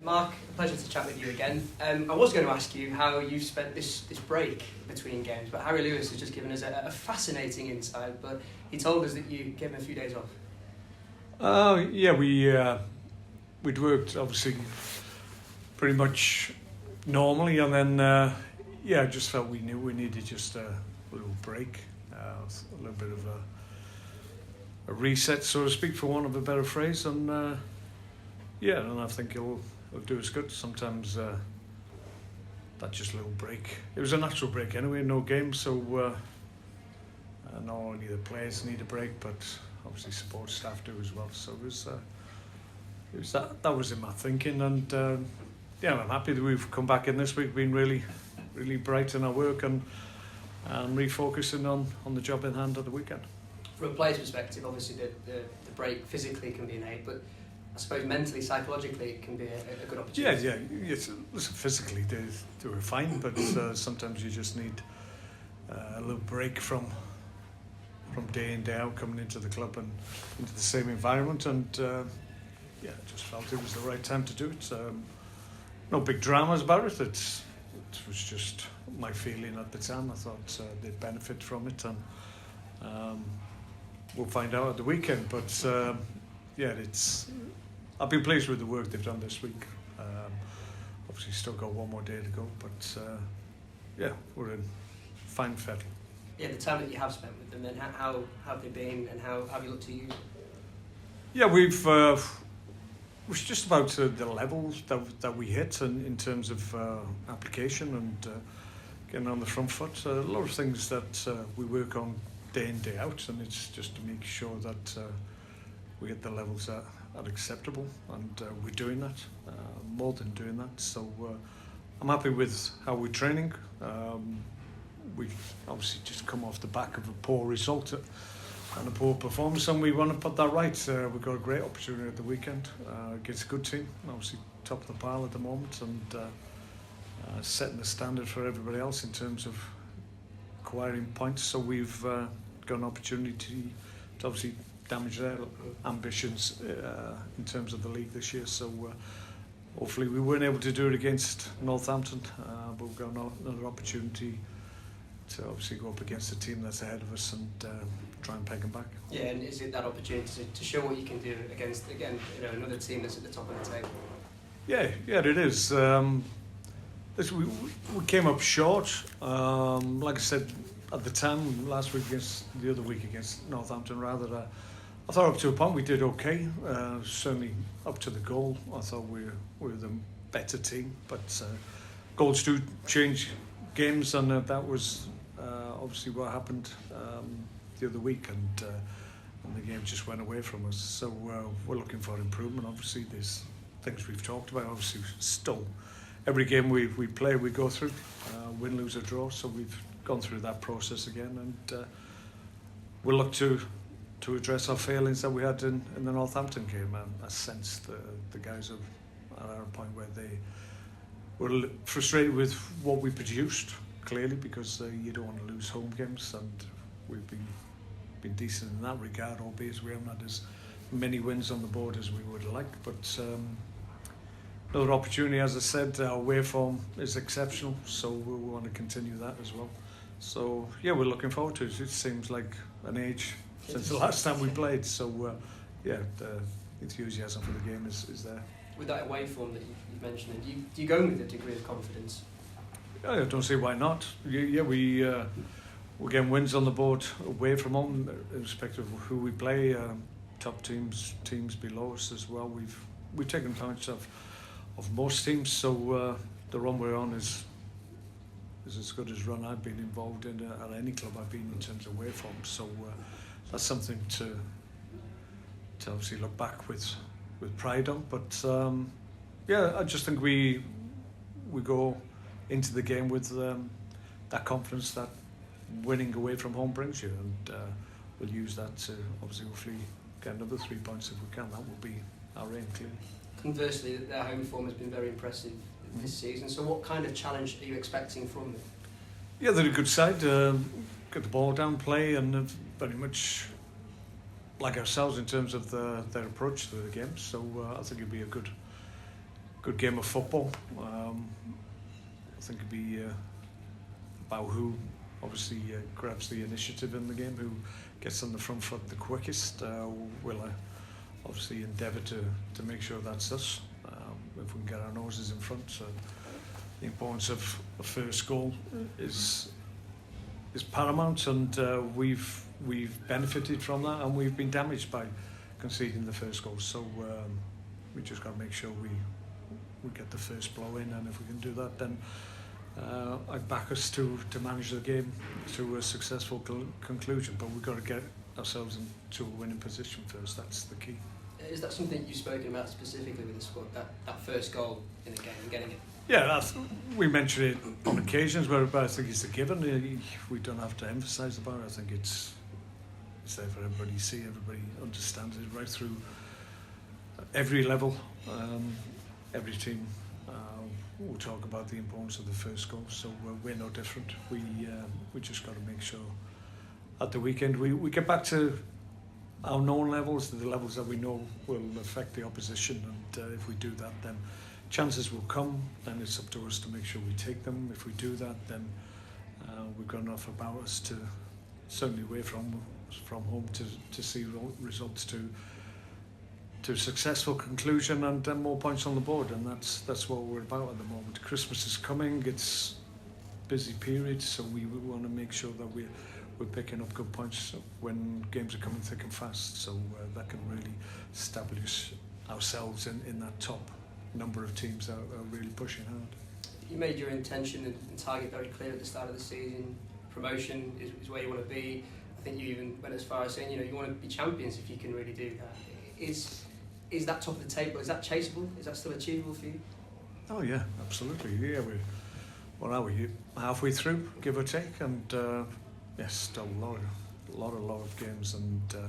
Mark, a pleasure to chat with you again. I was going to ask you how you've spent this break between games, but Harry Lewis has just given us a fascinating insight, but he told us that you gave him a few days off. We'd worked obviously pretty much normally, and then I just felt we knew we needed just a little break, a little bit of a reset, so to speak, for want of a better phrase, and and I think it'll do us good. Sometimes that just little break. It was a natural break anyway, no game, so not only the players need a break, but obviously support staff do as well. So it was that was in my thinking, and I'm happy that we've come back in this week, been really bright in our work and refocusing on the job in hand at the weekend. From a player's perspective, obviously the break physically can be an aid, but I suppose mentally, psychologically, it can be a good opportunity. Listen, physically they were fine, but sometimes you just need a little break from day in, day out, coming into the club and into the same environment, and I just felt it was the right time to do it. No big dramas about it. It was just my feeling at the time. I thought they'd benefit from it, and we'll find out at the weekend. But I've been pleased with the work they've done this week. Obviously, still got one more day to go, but we're in fine fettle. Yeah, the time that you have spent with them, then how have they been, and how have you looked to use them? Yeah, we've was just about the levels that we hit, and in terms of application and getting on the front foot. A lot of things that we work on day in, day out, and it's just to make sure that we get the levels that are acceptable, and we're doing that, more than doing that. So I'm happy with how we're training. We've obviously just come off the back of a poor result and a poor performance, and we want to put that right. We've got a great opportunity at the weekend against a good team, obviously top of the pile at the moment, and setting the standard for everybody else in terms of acquiring points. So we've got an opportunity to obviously damage their ambitions in terms of the league this year. So hopefully we weren't able to do it against Northampton, but we've got another opportunity to obviously go up against a team that's ahead of us and try and peg them back. Yeah, and is it that opportunity to show what you can do against, again, another team that's at the top of the table? Yeah, it is. We came up short. Like I said at the time, the other week against Northampton, rather. I thought up to a point we did okay. Certainly up to the goal, I thought we were the better team. But goals do change games, and that was obviously what happened the other week, and the game just went away from us. So we're looking for improvement. Obviously, there's things we've talked about. Obviously, still every game we play, we go through win, lose or draw. So we've gone through that process again, and we'll look to address our failings that we had in the Northampton game. And I sensed the guys are at a point where they were frustrated with what we produced, clearly, because you don't want to lose home games, and we've been decent in that regard, albeit we haven't had as many wins on the board as we would like. But another opportunity, as I said, our away form is exceptional, so we want to continue that as well. So we're looking forward to it. It seems like an age since the last time we played, so the enthusiasm for the game is there. With that away form that you've mentioned, do you go in with a degree of confidence? I don't see why not. We're getting wins on the board away from home, irrespective of who we play. Top teams below us as well. We've taken advantage of most teams. So the run we're on is as good as run I've been involved in at any club I've been in terms of away form. So that's something to obviously look back with pride on. But I just think we go into the game with that confidence that winning away from home brings you, and we'll use that to obviously hopefully get another 3 points if we can. That will be our aim, clearly. Conversely, their home form has been very impressive this season, so what kind of challenge are you expecting from them? Yeah, they're a good side, get the ball down, play, and very much like ourselves in terms of their approach to the game. So I think it'll be a good game of football. I think it'd be about who obviously grabs the initiative in the game, who gets on the front foot the quickest. We'll obviously endeavour to make sure that's us. If we can get our noses in front. So the importance of a first goal is paramount, and we've benefited from that, and we've been damaged by conceding the first goal. So we just got to make sure we get the first blow in, and if we can do that, then I'd back us to manage the game to a successful conclusion. But we've got to get ourselves into a winning position first. That's the key. Is that something you've spoken about specifically with the squad, that first goal in the game and getting it? Yeah, we mention it on occasions, but I think it's a given. We don't have to emphasise about it. I think it's there for everybody to see. Everybody understands it right through every level. Every team will talk about the importance of the first goal, so we're no different. We just got to make sure at the weekend we get back to our known levels, the levels that we know will affect the opposition, and if we do that, then chances will come. Then it's up to us to make sure we take them. If we do that, then we've got enough about us to certainly away from home to see results to successful conclusion and more points on the board, and that's what we're about at the moment. Christmas is coming. It's a busy period, so we want to make sure that we're picking up good points when games are coming thick and fast, so that can really establish ourselves in that top number of teams that are really pushing hard. You made your intention and target very clear at the start of the season. Promotion is where you want to be. I think you even went as far as saying, you want to be champions if you can really do that. Is that top of the table? Is that chaseable? Is that still achievable for you? Oh yeah, absolutely. Yeah, what are we? Halfway through, give or take, and yes, still a lot of games and a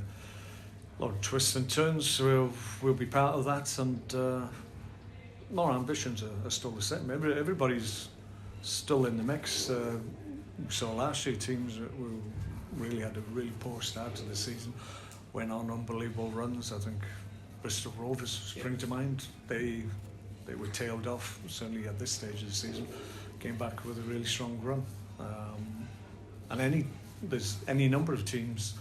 lot of twists and turns. We'll be part of that, and our ambitions are still the same. Everybody's still in the mix. We saw last year teams who really had a really poor start to the season, went on unbelievable runs. I think Bristol Rovers spring to mind. They were tailed off, certainly at this stage of the season, came back with a really strong run. And there's any number of teams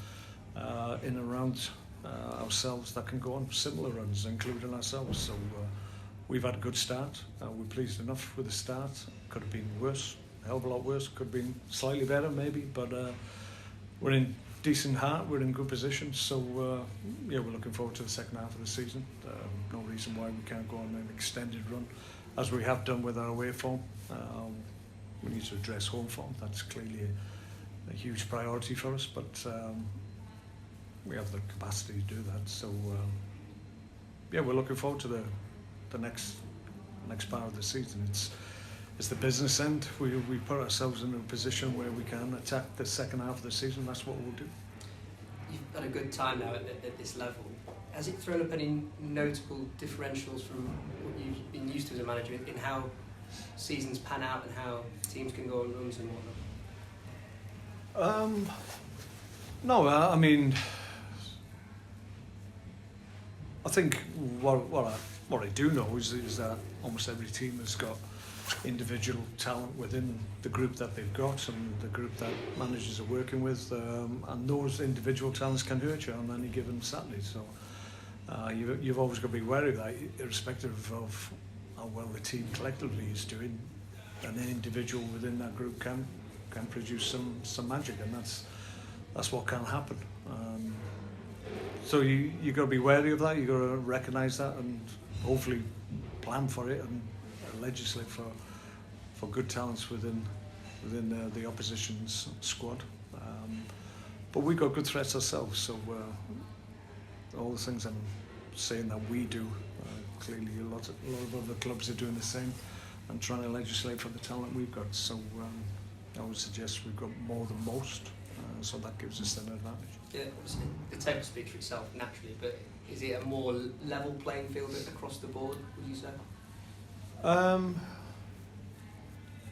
in and around ourselves that can go on similar runs, including ourselves. So we've had a good start. We're pleased enough with the start. Could have been worse, a hell of a lot worse. Could have been slightly better maybe, but we're in decent heart. We're in good position. So yeah, we're looking forward to the second half of the season. No reason why we can't go on an extended run, as we have done with our away form. We need to address home form. That's clearly a huge priority for us, but we have the capacity to do that. So yeah, we're looking forward to the next part of the season. It's the business end. We put ourselves in a position where we can attack the second half of the season. That's what we'll do. You've had a good time now at this level. Has it thrown up any notable differentials from what you've been used to as a manager in how seasons pan out and how teams can go on runs and whatnot? No, I mean, I think what I do know is that almost every team has got individual talent within the group that they've got and the group that managers are working with, and those individual talents can hurt you on any given Saturday. So you've always got to be wary of that, irrespective of how well the team collectively is doing. An individual within that group can produce some magic, and that's what can happen. So you got to be wary of that. You got to recognise that and hopefully plan for it and legislate for good talents within the opposition's squad. But we got good threats ourselves. So all the things I'm saying that we do, clearly a lot of other clubs are doing the same and trying to legislate for the talent we've got. So I would suggest we've got more than most, so that gives us an advantage. Yeah, obviously the table speaks for itself naturally, but is it a more level playing field across the board, would you say?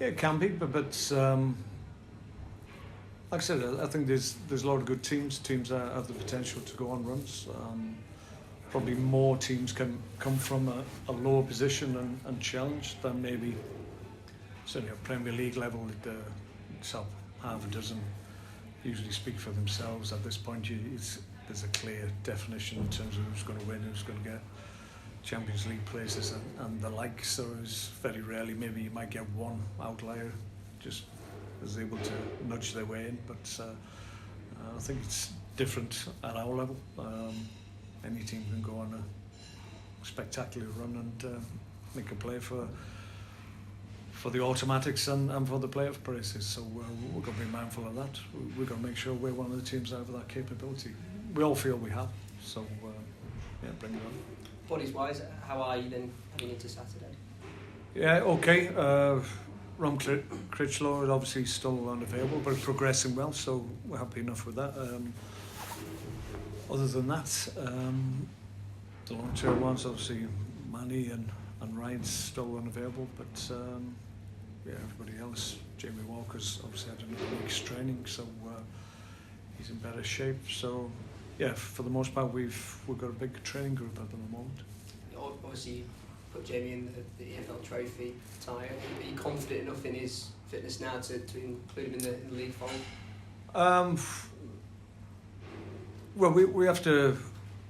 Yeah, it can be, but like I said, I think there's a lot of good teams that have the potential to go on runs. probably more teams can come from a lower position and challenge than maybe certainly at Premier League level. The top half a dozen usually speak for themselves. At this point, there's a clear definition in terms of who's going to win, who's going to get Champions League places and the like. So it's very rarely, maybe you might get one outlier just is able to nudge their way in, but I think it's different at our level. Any team can go on a spectacular run and make a play for the automatics and for the playoff places. So we're going to be mindful of that. We're going to make sure we're one of the teams that have that capability. We all feel we have. So yeah, bring it on. Bodies wise, how are you then heading into Saturday? Yeah, okay. Ron Critchlow is obviously still unavailable, but progressing well, so we're happy enough with that. Other than that, the long-term ones, obviously Manny and Ryan's still unavailable, but yeah, everybody else. Jamie Walker's obviously had another week's training, so he's in better shape. So yeah, for the most part, we've got a big training group at the moment. Obviously, you put Jamie in the EFL trophy tie. Are you confident enough in his fitness now to include him in the league fold? Well, we have to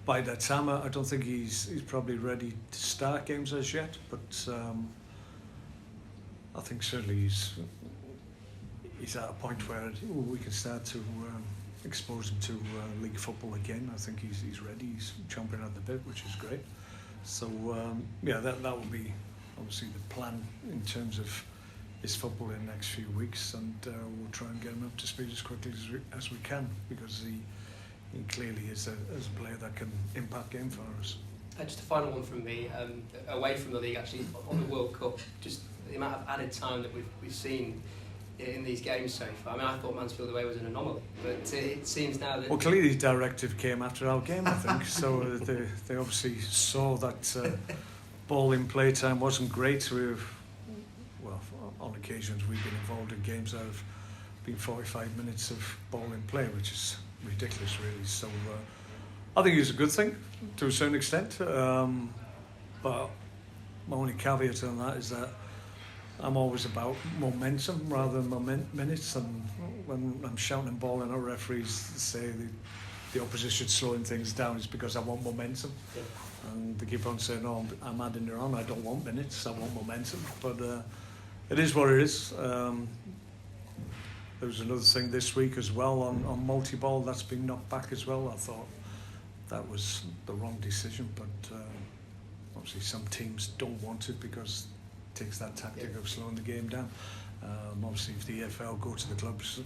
bide that time. I don't think he's probably ready to start games as yet, but I think certainly he's at a point where we can start to expose him to league football again. I think he's ready. He's chomping at the bit, which is great. So yeah, that will be obviously the plan in terms of his football in the next few weeks, and we'll try and get him up to speed as quickly as we can, because he clearly is a player that can impact game for us. Just a final one from me, away from the league actually, on the World Cup, just the amount of added time that we've seen in these games so far. I mean, I thought Mansfield away was an anomaly, but it seems now that... Well, clearly the directive came after our game, I think, so they obviously saw that ball in play time wasn't great. Well, on occasions we've been involved in games that have been 45 minutes of ball in play, which is ridiculous really. So I think it's a good thing to a certain extent, but my only caveat on that is that I'm always about momentum rather than minutes, and when I'm shouting and bawling at referees say the opposition slowing things down, it's because I want momentum. Yeah. And they keep on saying, "Oh, I'm adding it on, I don't want minutes, I want momentum." But it is what it is. There was another thing this week as well on multi-ball that's been knocked back as well. I thought that was the wrong decision, but obviously some teams don't want it because it takes that tactic of slowing the game down. Obviously if the EFL go to the clubs,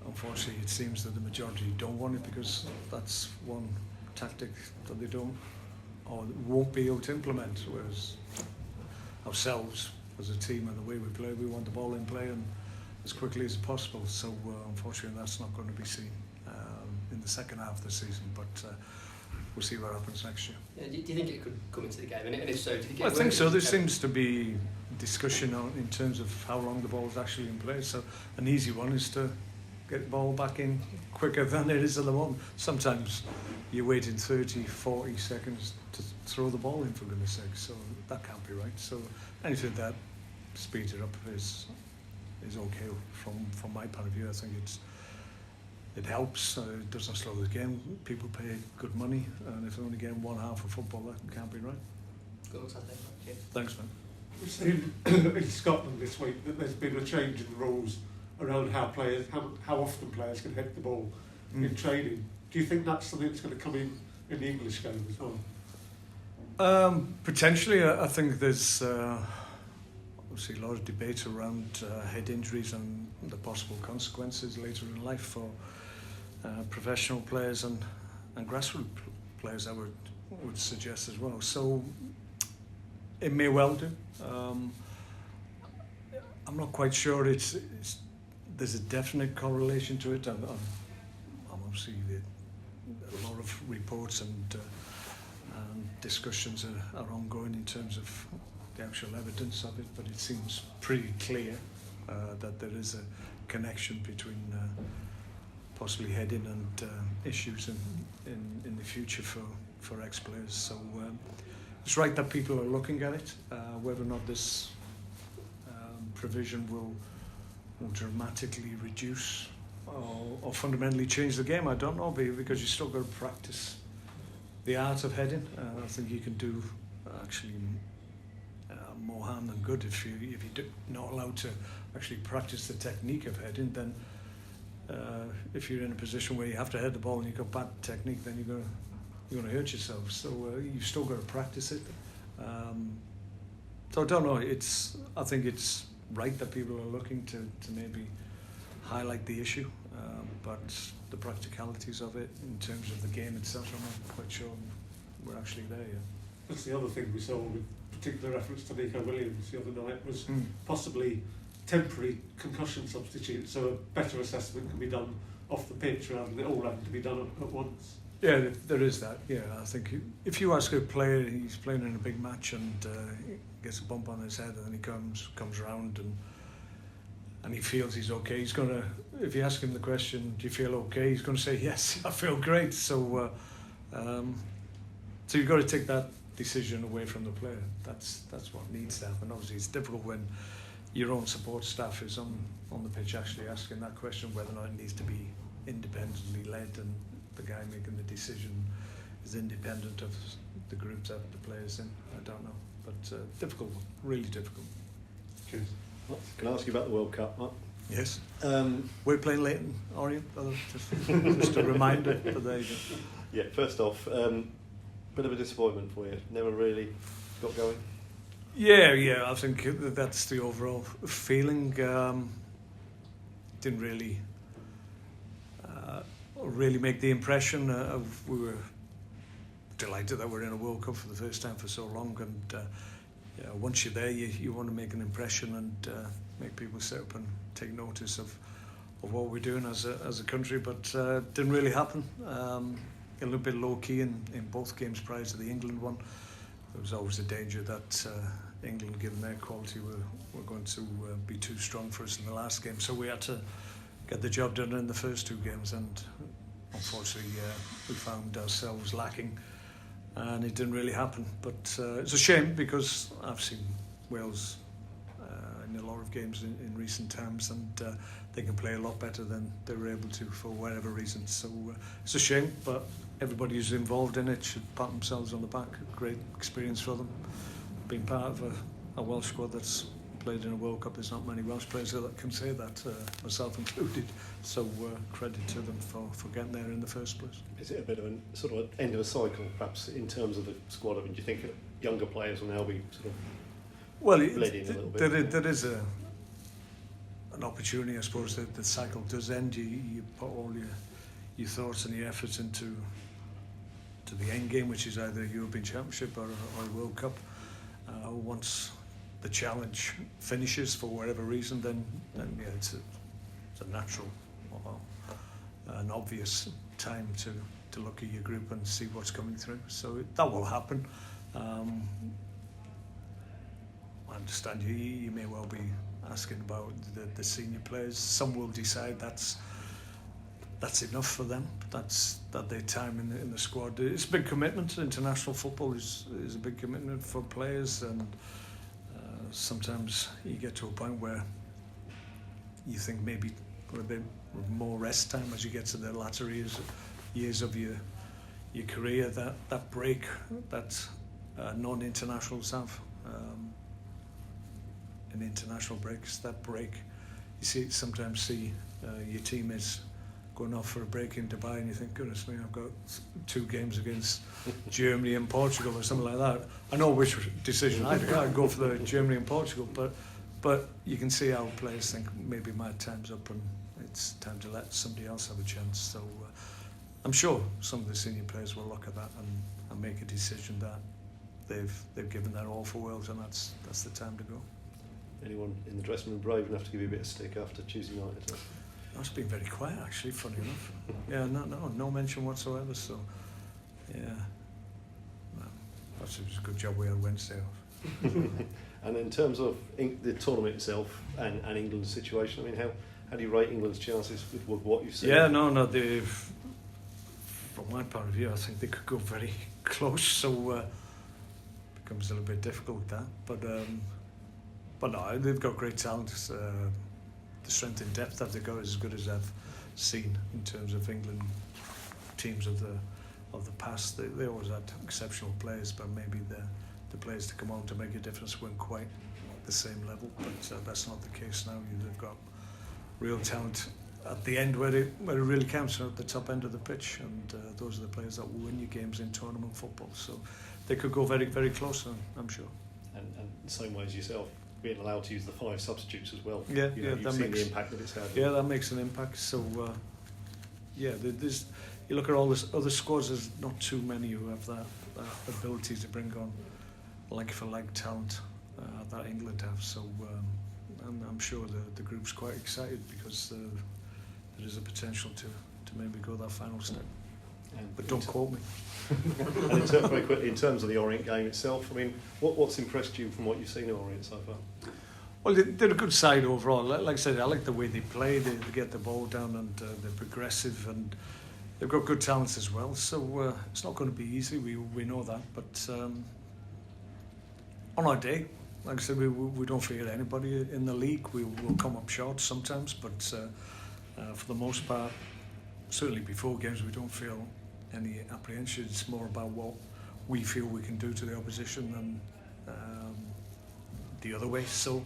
unfortunately it seems that the majority don't want it, because that's one tactic that they don't or won't be able to implement, whereas ourselves as a team and the way we play, we want the ball in play and as quickly as possible. So unfortunately that's not going to be seen in the second half of the season, but we'll see what happens next year. Yeah, do you think it could come into the game? And if so, do you think I think so. There seems to be discussion in terms of how long the ball is actually in play. So an easy one is to get the ball back in quicker than it is at the moment. Sometimes you're waiting 30, 40 seconds to throw the ball in, for goodness sake. So that can't be right. So anything that speeds it up is okay from my point of view. I think it helps. It doesn't slow the game. People pay good money, and if they're only getting one half of football, that can't be right. Good luck Saturday. Okay. Thanks, man. We've seen in Scotland this week that there's been a change in the rules around how often players can hit the ball in training. Do you think that's something that's going to come in the English game as well? Potentially, I think there's obviously a lot of debate around head injuries and the possible consequences later in life for professional players and grassroots players, I would suggest as well. So it may well do. I'm not quite sure there's a definite correlation to it. I'm obviously a lot of reports and discussions are ongoing in terms of the actual evidence of it, but it seems pretty clear that there is a connection between possibly heading and issues in the future for for ex-players. So it's right that people are looking at it. Whether or not this provision will dramatically reduce or fundamentally change the game, I don't know, because you still got to practice the art of heading. I think you can do actually more harm than good if you're not allowed to actually practice the technique of heading. Then if you're in a position where you have to head the ball and you've got bad technique, then you're going to hurt yourself. So you've still got to practice it. So I don't know. I think it's right that people are looking to maybe highlight the issue, but the practicalities of it in terms of the game itself, I'm not quite sure we're actually there yet. That's the other thing we saw with particular reference to Nico Williams the other night was possibly temporary concussion substitute, so a better assessment can be done off the pitch rather than it all having to be done at once. Yeah, there is that. Yeah, I think if you ask a player, he's playing in a big match and gets a bump on his head, and then he comes around and he feels he's okay. He's gonna, if you ask him the question, "Do you feel okay?" He's going to say, "Yes, I feel great." So, so you've got to take that decision away from the player. That's what needs to happen. Obviously, it's difficult when your own support staff is on the pitch actually asking that question, whether or not it needs to be independently led and the guy making the decision is independent of the group that the player's in. I don't know, but difficult, really difficult. Cheers. Can I ask you about the World Cup, Mark? Yes. We're playing Leyton Orient, just a reminder. But there you go. Yeah. First off, bit of a disappointment for you. Never really got going. Yeah. I think that's the overall feeling. Didn't really make the impression. We were delighted that we're in a World Cup for the first time for so long, and once you're there, you want to make an impression and make people sit up and take notice of what we're doing as a country. But didn't really happen. A little bit low key in both games prior to the England one. There was always a danger that England, given their quality, were going to be too strong for us in the last game. So we had to get the job done in the first two games, and unfortunately we found ourselves lacking, and it didn't really happen. But it's a shame, because I've seen Wales in a lot of games in recent times, and they can play a lot better than they were able to for whatever reason. So it's a shame, but everybody who's involved in it should pat themselves on the back. Great experience for them. Being part of a Welsh squad that's played in a World Cup, there's not many Welsh players that can say that, myself included. So credit to them for getting there in the first place. Is it a bit of a sort of an end of a cycle, perhaps, in terms of the squad? I mean, do you think younger players will now be sort of bled in a little bit? There is an opportunity, I suppose, that the cycle does end. You put all your thoughts and your efforts into the end game, which is either a European Championship or a World Cup. Once the challenge finishes for whatever reason, then yeah, it's a natural, an obvious time to look at your group and see what's coming through. So that will happen. I understand you may well be asking about the senior players. Some will decide that's enough for them. That's their time in the squad. It's a big commitment. International football is a big commitment for players, and sometimes you get to a point where you think maybe a bit more rest time as you get to the latter years of your career. That break that non-internationals have in international breaks, that break, you sometimes see your teammates going off for a break in Dubai, and you think, goodness me, I've got 2 games against Germany and Portugal or something like that. I know which decision I'd go for the Germany and Portugal, but you can see how players think maybe my time's up and it's time to let somebody else have a chance. So I'm sure some of the senior players will look at that and make a decision that they've given their all for Wales, and that's the time to go. Anyone in the dressing room brave enough to give you a bit of stick after Tuesday night? It's been very quiet, actually, funny enough. Yeah, no mention whatsoever, so yeah. No, that's a good job we had Wednesday off. And in terms of the tournament itself and England's situation, I mean, how do you rate England's chances with what you've seen? Yeah, no, from from my point of view, I think they could go very close. So becomes a little bit difficult that. But no, they've got great talent. The strength and depth that they've got is as good as I've seen in terms of England teams of the past. They always had exceptional players, but maybe the players to come on to make a difference weren't quite the same level. But that's not the case now. They've got real talent at the end where it really counts, at the top end of the pitch, and those are the players that will win you games in tournament football. So they could go very, very close, I'm sure. And the same way as yourself, being allowed to use the 5 substitutes as well. Yeah, you've seen the impact that it's had. Yeah, that makes an impact. So there's, you look at all this other squads, there's not too many who have that ability to bring on like for like talent that England have. So I'm sure the group's quite excited because there is a potential to maybe go that final step. But don't quote me. And very quickly, in terms of the Orient game itself, I mean, what's impressed you from what you've seen of Orient so far? Well, they're a good side overall. Like I said, I like the way they play. They get the ball down and they're progressive, and they've got good talents as well. So it's not going to be easy. We know that. But on our day, like I said, we don't forget anybody in the league. We will come up short sometimes, but for the most part, certainly before games, we don't feel any apprehension. It's more about what we feel we can do to the opposition than the other way. So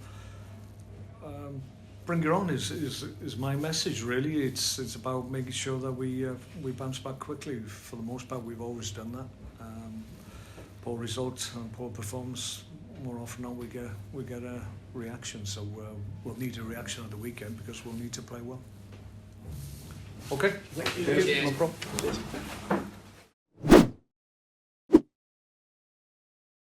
bring it on is my message, really. It's about making sure that we bounce back quickly. For the most part, we've always done that. Poor result and poor performance, more often than not we get a reaction. So we'll need a reaction at the weekend because we'll need to play well. Okay. Thank you. No problem.